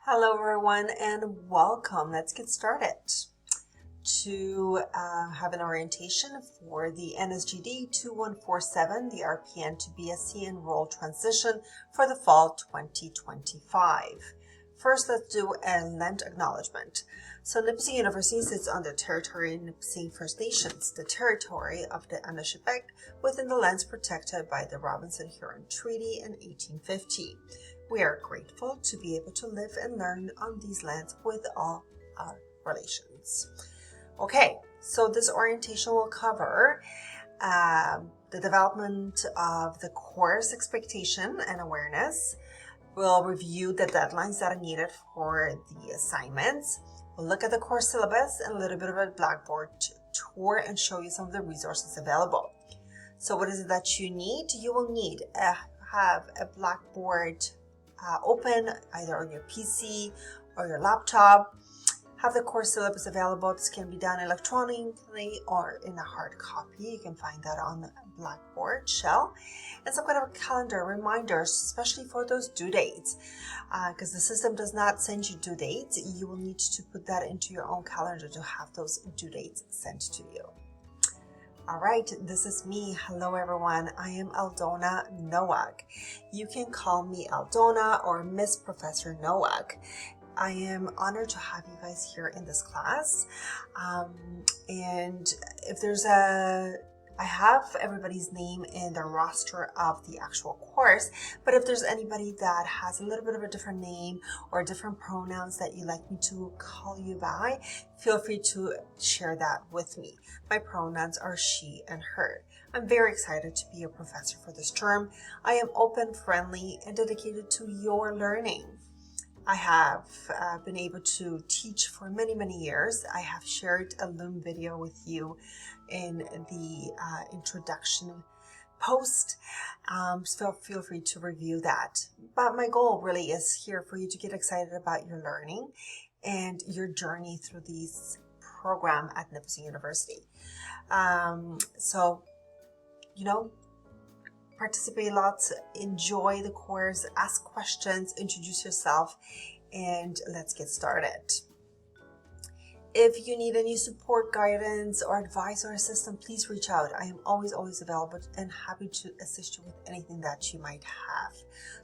Hello everyone and welcome. Let's get started to have an orientation for the NSGD 2147, the RPN to BSc enroll transition for the fall 2025. First, let's do a land acknowledgement. So Nipissing University sits on the territory of Nipissing First Nations, the territory of the Anishinaabe within the lands protected by the Robinson-Huron Treaty in 1850. We are grateful to be able to live and learn on these lands with all our relations. Okay, so this orientation will cover the development of the course expectation and awareness. We'll review the deadlines that are needed for the assignments. We'll look at the course syllabus and a little bit of a Blackboard tour and show you some of the resources available. So what is it that you need? You will need have a Blackboard open either on your PC or your laptop. Have the course syllabus available. This can be done electronically or in a hard copy. You can find that on Blackboard shell. And some kind of a calendar reminders, especially for those due dates. Because the system does not send you due dates, you will need to put that into your own calendar to have those due dates sent to you. All right, this is me. Hello, everyone. I am Aldona Nowak. You can call me Aldona or Miss Professor Nowak. I am honored to have you guys here in this class. And if there's I have everybody's name in the roster of the actual course, but if there's anybody that has a little bit of a different name or different pronouns that you'd like me to call you by, feel free to share that with me. My pronouns are she and her. I'm very excited to be your professor for this term. I am open, friendly, and dedicated to your learning. I have been able to teach for many, many years. I have shared a Loom video with you in the introduction post. So feel free to review that. But my goal really is here for you to get excited about your learning and your journey through this program at Nipissing University. Participate lots, enjoy the course, ask questions, introduce yourself, and let's get started. If you need any support, guidance, or advice or assistance, please reach out. I am always available and happy to assist you with anything that you might have.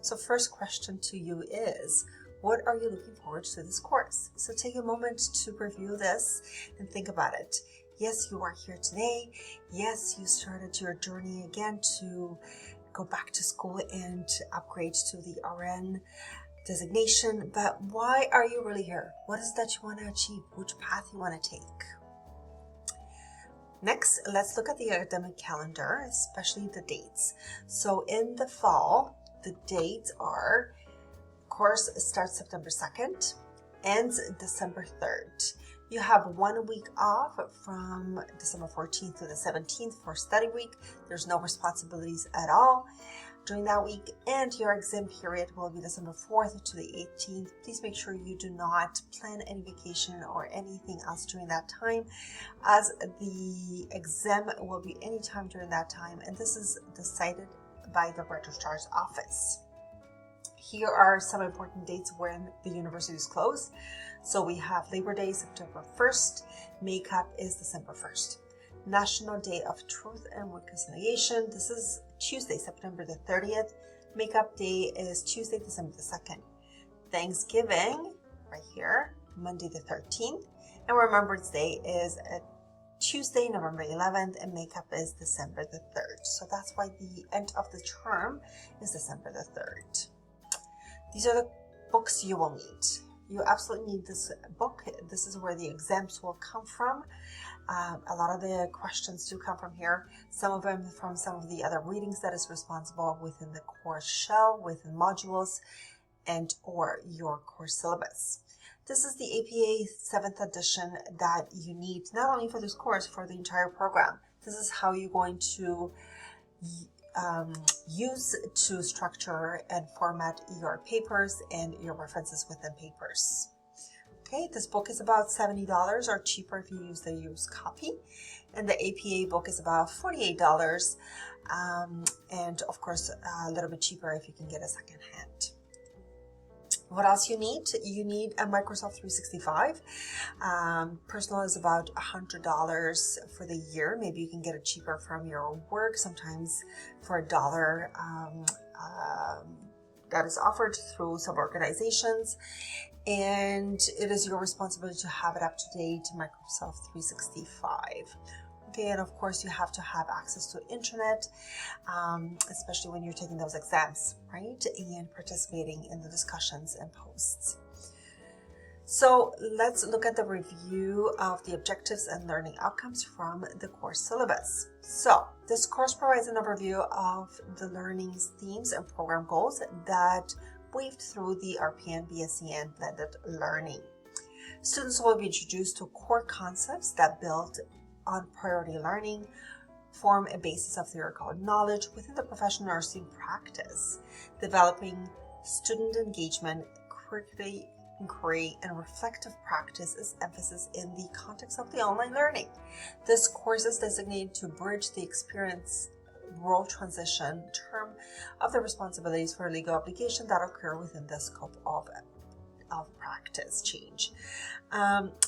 So first question to you is, what are you looking forward to this course? So take a moment to review this and think about it. Yes, you are here today. Yes, you started your journey again to go back to school and upgrade to the RN designation, but why are you really here? What is that you want to achieve? Which path you want to take? Next, let's look at the academic calendar, especially the dates. So in the fall, the dates are, course starts September 2nd, ends December 3rd. You have 1 week off from December 14th to the 17th for study week. There's no responsibilities at all during that week, and your exam period will be December 4th to the 18th. Please make sure you do not plan any vacation or anything else during that time, as the exam will be anytime during that time, and this is decided by the registrar's office. Here are some important dates when the university is closed. So we have Labor Day, September 1st. Makeup is December 1st. National Day of Truth and Reconciliation. This is Tuesday, September the 30th. Makeup Day is Tuesday, December the 2nd. Thanksgiving, right here, Monday the 13th. And Remembrance Day is Tuesday, November 11th, and makeup is December the 3rd. So that's why the end of the term is December the 3rd. These are the books you will need. You absolutely need this book. This is where the exams will come from. A lot of the questions do come from here. Some of them from some of the other readings that is responsible within the course shell, within modules, and or your course syllabus. This is the APA 7th edition that you need, not only for this course, for the entire program. This is how you're going to use to structure and format your papers and your references within papers. Okay, this book is about $70 or cheaper if you use the used copy, and the APA book is about $48, and of course a little bit cheaper if you can get a second hand. What else you need? You need a Microsoft 365. Personal is about $100 for the year. Maybe you can get it cheaper from your work. Sometimes for $1 that is offered through some organizations. And it is your responsibility to have it up to date Microsoft 365. Okay, and of course you have to have access to internet, especially when you're taking those exams, right? And participating in the discussions and posts. So let's look at the review of the objectives and learning outcomes from the course syllabus. So this course provides an overview of the learning themes and program goals that weaved through the RPN, BSc, and blended learning. Students will be introduced to core concepts that build on priority learning, form a basis of theoretical knowledge within the professional nursing practice, developing student engagement, critical inquiry, and reflective practice is emphasis in the context of the online learning. This course is designated to bridge the experience role transition term of the responsibilities for legal obligation that occur within the scope of practice change.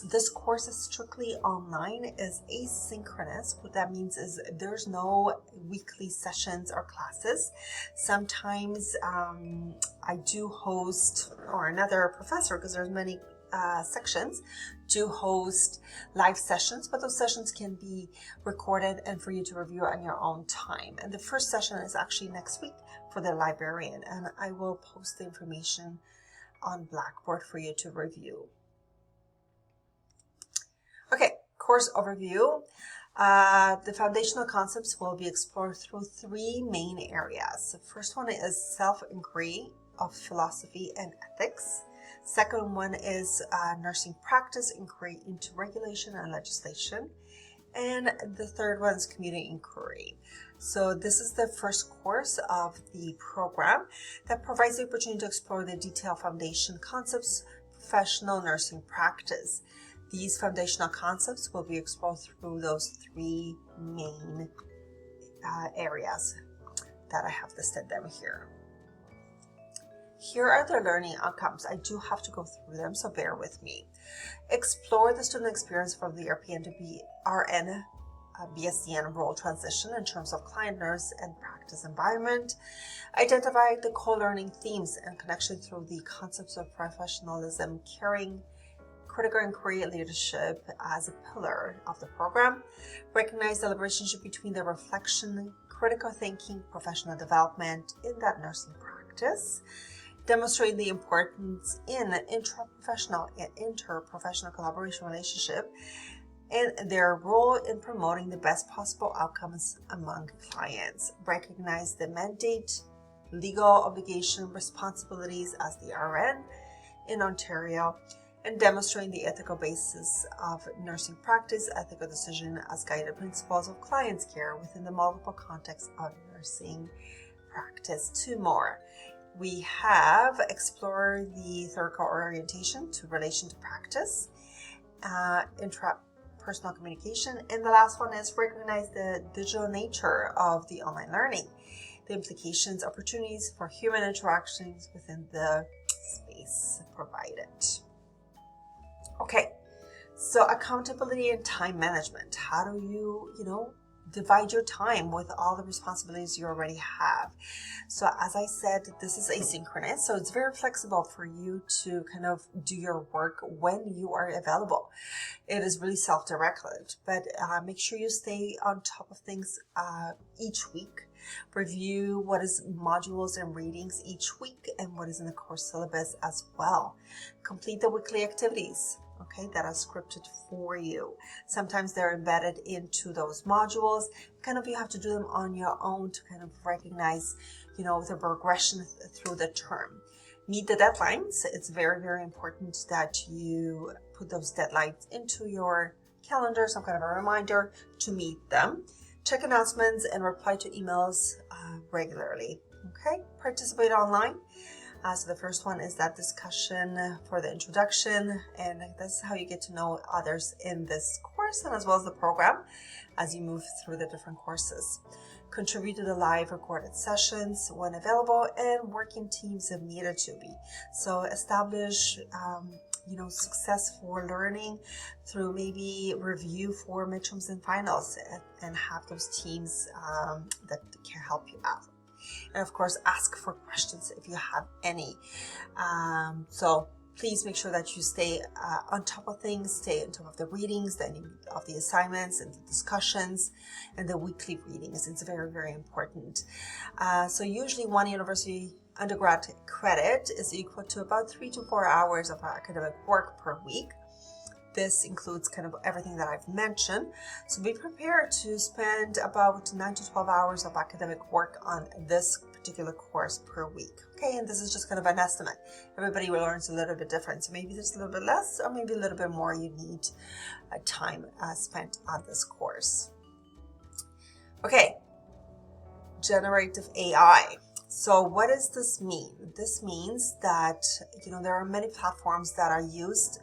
This course is strictly online, is asynchronous. What that means is there's no weekly sessions or classes. Sometimes I do host, or another professor, because there's many sections, do host live sessions, but those sessions can be recorded and for you to review on your own time. And the first session is actually next week for the librarian, and I will post the information on Blackboard for you to review. Okay, course overview. The foundational concepts will be explored through three main areas. The first one is self-inquiry of philosophy and ethics. Second one is nursing practice inquiry into regulation and legislation. And the third one is community inquiry. So this is the first course of the program that provides the opportunity to explore the detailed foundation concepts, professional nursing practice. These foundational concepts will be explored through those three main areas that I have listed them here. Here are the learning outcomes. I do have to go through them, so bear with me. Explore the student experience from the RPN to RN, BSCN role transition in terms of client, nurse, and practice environment. Identify the co-learning themes and connection through the concepts of professionalism, caring, critical inquiry, and leadership as a pillar of the program. Recognize the relationship between the reflection, critical thinking, professional development in that nursing practice. Demonstrate the importance in intraprofessional and interprofessional collaboration relationship and their role in promoting the best possible outcomes among clients. Recognize the mandate, legal obligation, responsibilities as the RN in Ontario, and demonstrating the ethical basis of nursing practice, ethical decision as guided principles of clients' care within the multiple contexts of nursing practice. Two more. We have explored the theoretical orientation to relation to practice, intrapersonal communication, and the last one is recognize the digital nature of the online learning, the implications, opportunities for human interactions within the space provided. Okay, so accountability and time management. How do you, divide your time with all the responsibilities you already have? So as I said, this is asynchronous, so it's very flexible for you to kind of do your work when you are available. It is really self-directed, but make sure you stay on top of things each week. Review what is modules and readings each week and what is in the course syllabus as well. Complete the weekly activities, okay, that are scripted for you. Sometimes they're embedded into those modules. Kind of you have to do them on your own to kind of recognize, the progression through the term. Meet the deadlines. It's very, very important that you put those deadlines into your calendar, some kind of a reminder to meet them. Check announcements and reply to emails regularly. Okay, participate online. So the first one is that discussion for the introduction, and this is how you get to know others in this course and as well as the program as you move through the different courses. contribute to the live recorded sessions when available, and work in teams if needed to be. So establish success for learning through maybe review for midterms and finals, and have those teams that can help you out. And of course, ask for questions if you have any. So please make sure that you stay on top of things, stay on top of the readings, of the assignments and the discussions, and the weekly readings. It's very, very important. So usually one university undergrad credit is equal to about 3 to 4 hours of academic work per week. This includes kind of everything that I've mentioned. So be prepared to spend about 9 to 12 hours of academic work on this particular course per week. Okay, and this is just kind of an estimate. Everybody learns a little bit different. So maybe there's a little bit less or maybe a little bit more you need time spent on this course. Okay, generative AI. So what does this mean? This means that, there are many platforms that are used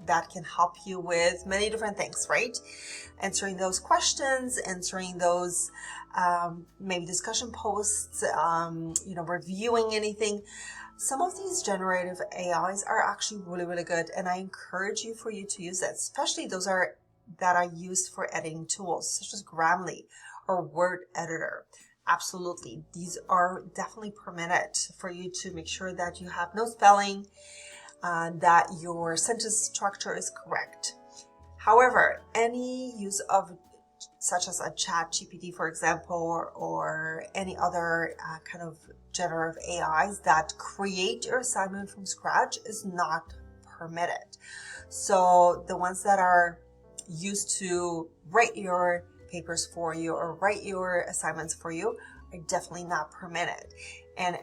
that can help you with many different things, right? Answering those questions, answering those maybe discussion posts, reviewing anything. Some of these generative AIs are actually really, really good, and I encourage you to use it, especially those that are used for editing tools such as Grammarly or Word Editor. Absolutely, these are definitely permitted for you to make sure that you have no spelling, that your sentence structure is correct. However, any use of such as a chat GPT, for example, or any other kind of generative AIs that create your assignment from scratch is not permitted. So the ones that are used to write your papers for you or write your assignments for you are definitely not permitted. And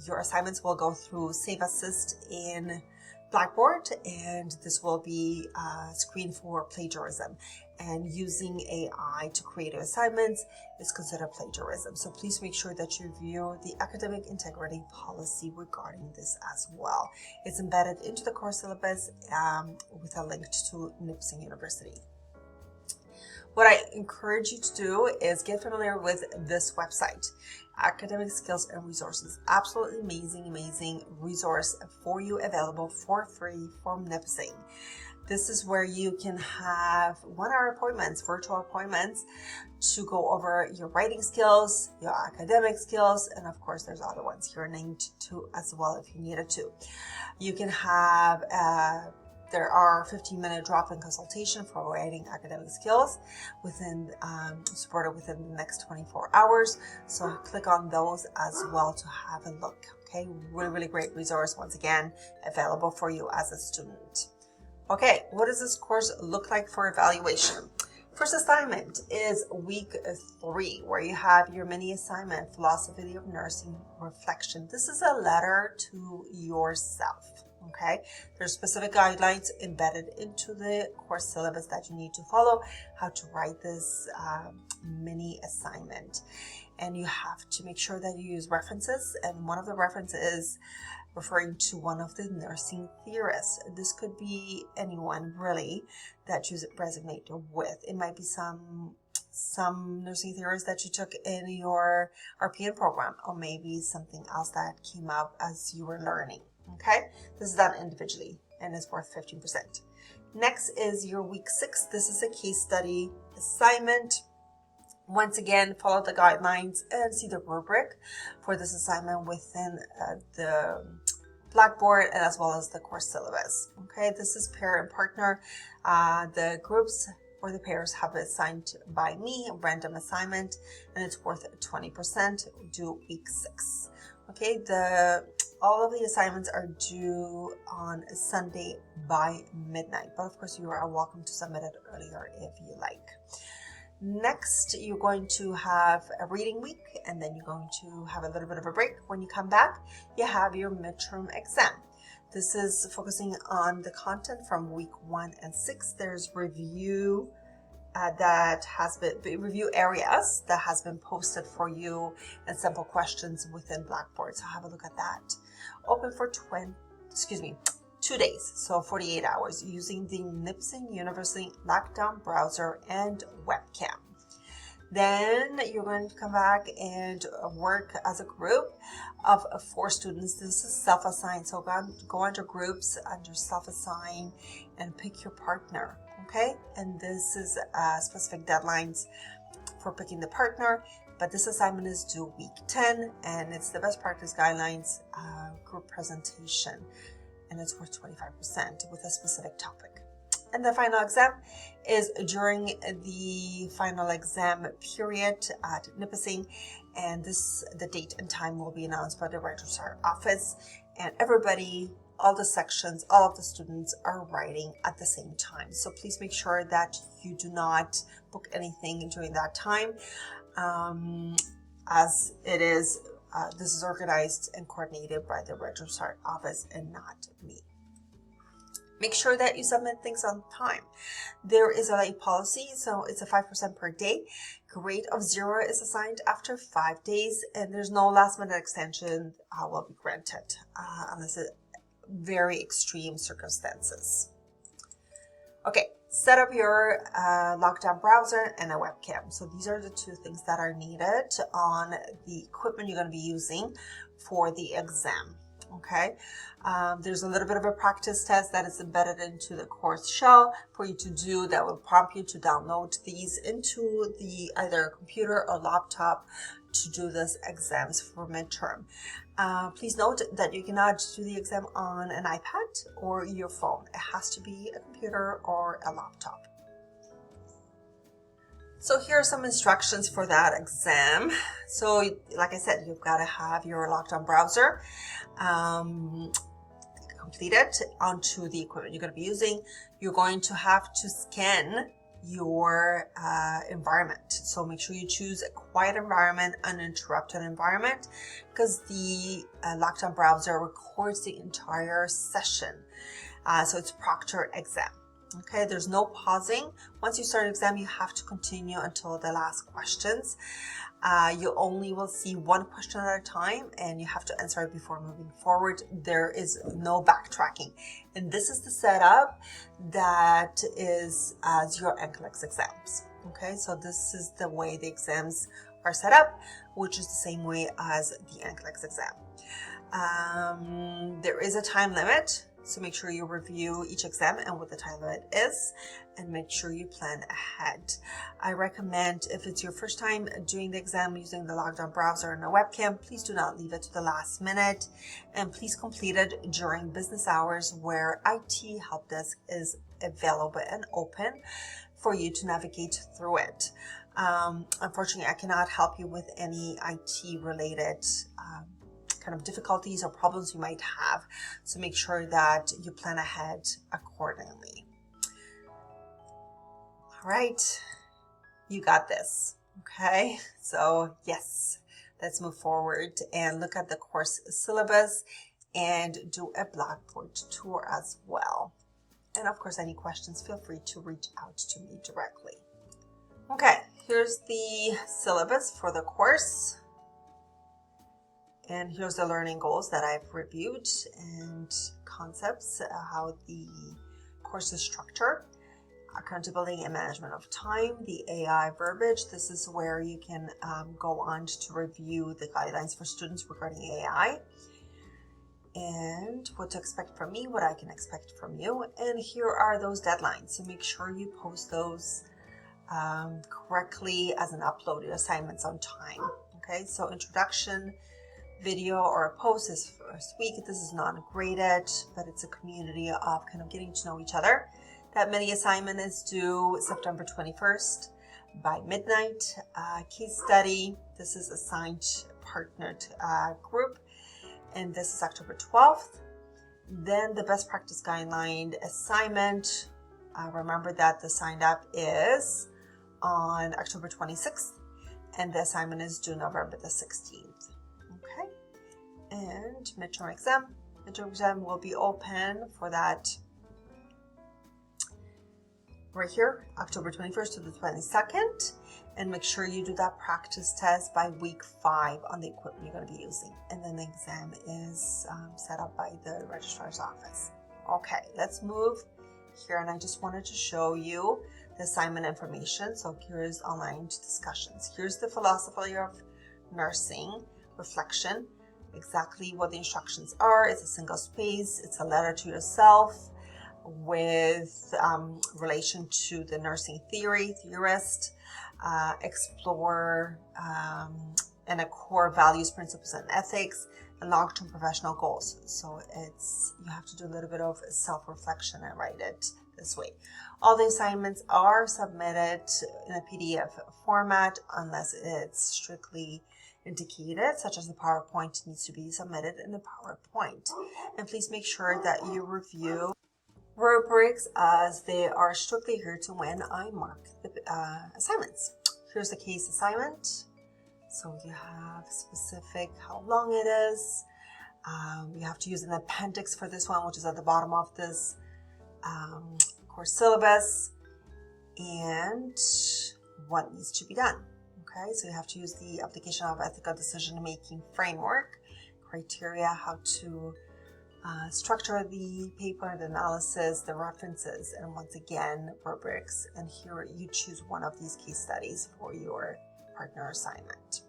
your assignments will go through Save Assist in Blackboard, and this will be screened for plagiarism. And using AI to create your assignments is considered plagiarism. So please make sure that you review the academic integrity policy regarding this as well. It's embedded into the course syllabus with a link to Nipissing University. What I encourage you to do is get familiar with this website, Academic Skills and Resources. Absolutely amazing resource for you, available for free from Nipissing. This is where you can have 1-hour appointments, virtual appointments, to go over your writing skills, your academic skills, and of course there's other ones here named too as well if you needed to. You can have there are 15-minute drop-in consultation for writing academic skills supported within the next 24 hours. So click on those as well to have a look. Okay, really great resource, once again, available for you as a student. Okay, what does this course look like for evaluation? First assignment is week 3, where you have your mini assignment, Philosophy of Nursing Reflection. This is a letter to yourself. Okay, there's specific guidelines embedded into the course syllabus that you need to follow, how to write this mini assignment. And you have to make sure that you use references, and one of the references is referring to one of the nursing theorists. This could be anyone really that you resonate with. It might be some nursing theorists that you took in your RPN program, or maybe something else that came up as you were learning. Okay, this is done individually and is worth 15%. Next is your week 6. This is a case study assignment. Once again, follow the guidelines and see the rubric for this assignment within the Blackboard and as well as the course syllabus. Okay, this is pair and partner. The groups or the pairs have been assigned by me, a random assignment, and it's worth 20%, due week 6. Okay, all of the assignments are due on Sunday by midnight, but of course you are welcome to submit it earlier if you like. Next, you're going to have a reading week, and then you're going to have a little bit of a break. When you come back, you have your midterm exam. This is focusing on the content from week 1 and 6. There's review review areas that has been posted for you, and sample questions within Blackboard. So have a look at that. Open for 2 days, so 48 hours, using the Nipissing University Lockdown browser and webcam. Then you're going to come back and work as a group of 4 students. This is self-assigned, so go under groups, under self-assigned, and pick your partner, okay? And this is specific deadlines for picking the partner, but this assignment is due week 10, and it's the best practice guidelines group presentation, and it's worth 25% with a specific topic. And the final exam is during the final exam period at Nipissing, and the date and time will be announced by the registrar office, and everybody, all the sections, all of the students are writing at the same time. So please make sure that you do not book anything during that time, as it is, this is organized and coordinated by the registrar office and not me. Make sure that you submit things on time. There is a late policy, so it's a 5% per day. Grade of 0 is assigned after 5 days, and there's no last minute extension will be granted unless it's very extreme circumstances. Okay, set up your lockdown browser and a webcam. So these are the 2 things that are needed on the equipment you're going to be using for the exam. Okay, there's a little bit of a practice test that is embedded into the course shell for you to do that will prompt you to download these into the either computer or laptop to do this exams for midterm. Please note that you cannot do the exam on an iPad or your phone. It has to be a computer or a laptop. So here are some instructions for that exam. So like I said, you've got to have your lockdown browser completed onto the equipment you're going to be using. You're going to have to scan your environment. So make sure you choose a quiet environment, uninterrupted environment, because the lockdown browser records the entire session. So it's proctor exam. Okay, there's no pausing. Once you start an exam, you have to continue until the last questions. You only will see 1 question at a time, and you have to answer it before moving forward. There is no backtracking. And this is the setup that is as your NCLEX exams. Okay, so this is the way the exams are set up, which is the same way as the NCLEX exam. There is a time limit. So make sure you review each exam and what the time limit is, and make sure you plan ahead. I recommend, if it's your first time doing the exam using the lockdown browser and a webcam, please do not leave it to the last minute, and please complete it during business hours where IT help desk is available and open for you to navigate through it. Unfortunately, I cannot help you with any IT related kind of difficulties or problems you might have. So make sure that you plan ahead accordingly. All right, you got this. Okay, so yes, let's move forward and look at the course syllabus and do a Blackboard tour as well. And of course, any questions, feel free to reach out to me directly. Okay, here's the syllabus for the course. And here's the learning goals that I've reviewed and concepts, how the course is structured, accountability and management of time, the AI verbiage. This is where you can go on to review the guidelines for students regarding AI, and what to expect from me, what I can expect from you. And here are those deadlines. So make sure you post those correctly as an uploaded assignments on time. Okay, so introduction video or a post is first week. This is not graded, but it's a community of kind of getting to know each other. That mini assignment is due September 21st by midnight. Case study, this is assigned partnered group, and this is October 12th. Then the best practice guideline assignment. Remember that the sign up is on October 26th, and the assignment is due November the 16th. Okay, and midterm exam. Midterm exam will be open for that right here, October 21st to the 22nd. And make sure you do that practice test by week 5 on the equipment you're going to be using. And then the exam is set up by the registrar's office. Okay, let's move here. And I just wanted to show you the assignment information. So here's online discussions. Here's the philosophy of nursing, reflection, exactly what the instructions are. It's a single space. It's a letter to yourself with relation to the nursing theorist, explore and a core values, principles, and ethics, and long-term professional goals. So you have to do a little bit of self-reflection and write it this way. All the assignments are submitted in a PDF format unless it's strictly indicated, such as the PowerPoint needs to be submitted in the PowerPoint. And please make sure that you review rubrics as they are strictly here to when I mark the assignments. Here's the case assignment. So you have specific how long it is. You have to use an appendix for this one, which is at the bottom of this course syllabus, and what needs to be done. Okay, so you have to use the application of ethical decision-making framework, criteria, how to structure the paper, the analysis, the references, and once again, rubrics. And here you choose one of these case studies for your partner assignment.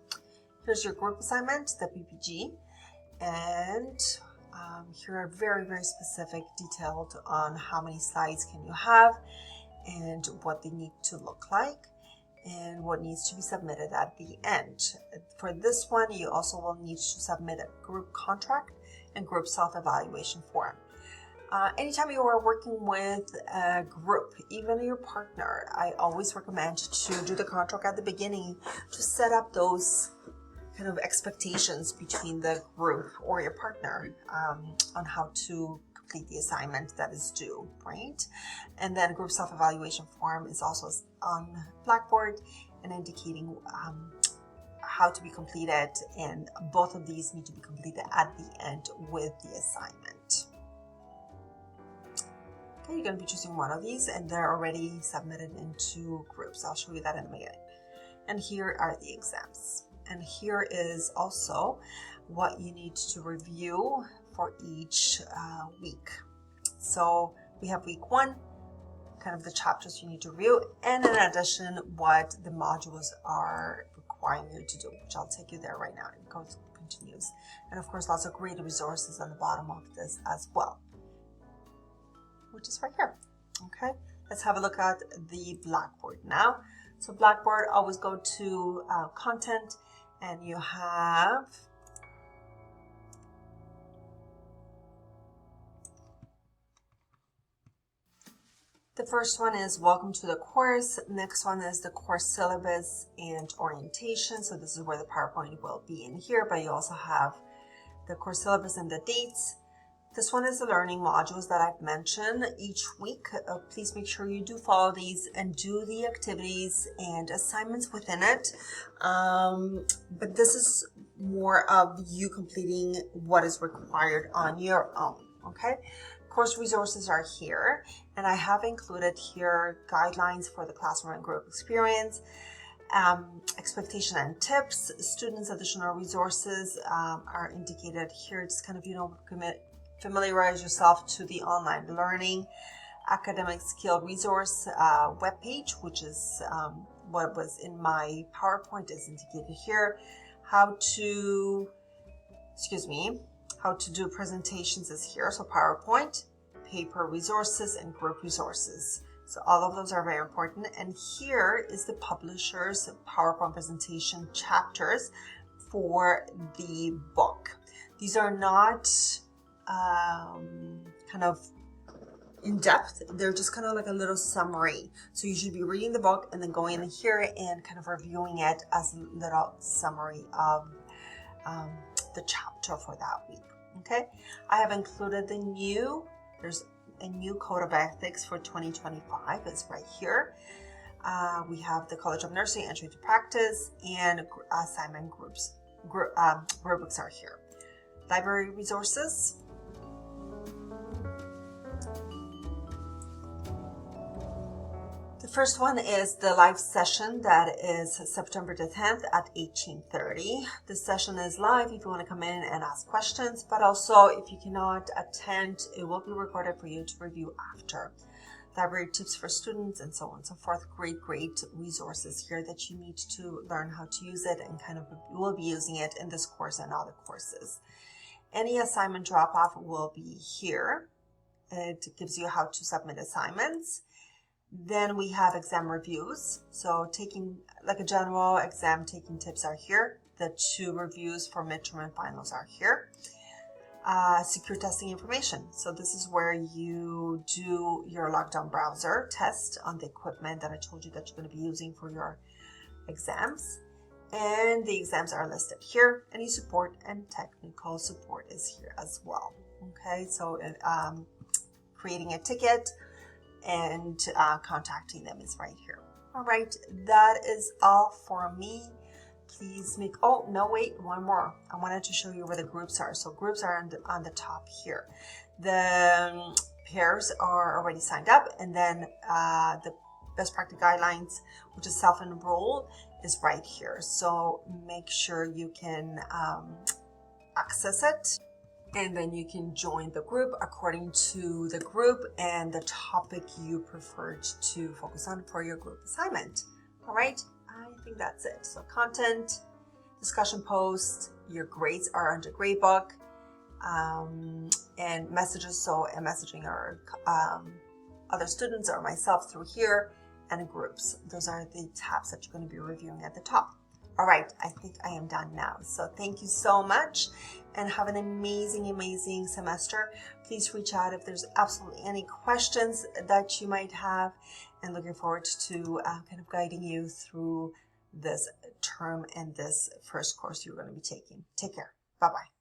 Here's your group assignment, the PPG, and here are very, very specific, detailed on how many slides can you have and what they need to look like and what needs to be submitted at the end. For this one, you also will need to submit a group contract and group self-evaluation form. Anytime you are working with a group, even your partner, I always recommend to do the contract at the beginning to set up those kind of expectations between the group or your partner on how to complete the assignment that is due, right? And then group self-evaluation form is also on Blackboard and indicating how to be completed, and both of these need to be completed at the end with the assignment. Okay, you're going to be choosing one of these and they're already submitted into groups. I'll show you that in a minute. And here are the exams. And here is also what you need to review for each week. So we have week 1, kind of the chapters you need to review, and in addition, what the modules are requiring you to do, which I'll take you there right now. It continues. And of course, lots of great resources on the bottom of this as well, which is right here. Okay, let's have a look at the Blackboard now. So Blackboard, always go to content, and you have the first one is welcome to the course. Next one is the course syllabus and orientation. So this is where the PowerPoint will be in here, but you also have the course syllabus and the dates. This one is the learning modules that I've mentioned each week. Please make sure you do follow these and do the activities and assignments within it. But this is more of you completing what is required on your own, okay? Course resources are here, and I have included here guidelines for the classroom and group experience, expectation and tips. Students' additional resources are indicated here. Just kind of, familiarize yourself to the online learning, academic skill resource webpage, which is what was in my PowerPoint is indicated here. How to do presentations is here. So PowerPoint, paper resources, and group resources. So all of those are very important. And here is the publisher's PowerPoint presentation chapters for the book. These are not kind of in depth. They're just kind of like a little summary. So you should be reading the book and then going in here and kind of reviewing it as a little summary of the chapter for that week. Okay, I have included there's a new code of ethics for 2025. It's right here. We have the College of Nursing entry to practice, and assignment rubrics are here. Library resources. The first one is the live session that is September the 10th at 18:30. The session is live if you want to come in and ask questions, but also if you cannot attend, it will be recorded for you to review after. library tips for students, and so on and so forth. Great resources here that you need to learn how to use it, and kind of will be using it in this course and other courses. Any assignment drop-off will be here. It gives you how to submit assignments. Then we have exam reviews. So taking like a general exam taking tips are here. The 2 reviews for midterm and finals are here. Secure testing information. So this is where you do your lockdown browser test on the equipment that I told you that you're going to be using for your exams. And the exams are listed here. Any support and technical support is here as well. Okay, so creating a ticket and contacting them is right here. All right, that is all for me. Please make, oh, no, wait, one more. I wanted to show you where the groups are. So groups are on the top here. The pairs are already signed up, and then the best practice guidelines, which is self-enroll, is right here. So make sure you can access it, and then you can join the group according to the group and the topic you preferred to focus on for your group assignment. All right, I think that's it. So content, discussion post, your grades are under gradebook, and messages. So messaging our other students or myself through here, and groups. Those are the tabs that you're going to be reviewing at the top. All right, I think I am done now. So thank you so much, and have an amazing semester. Please reach out if there's absolutely any questions that you might have, and looking forward to kind of guiding you through this term and this first course you're going to be taking. Take care. Bye-bye.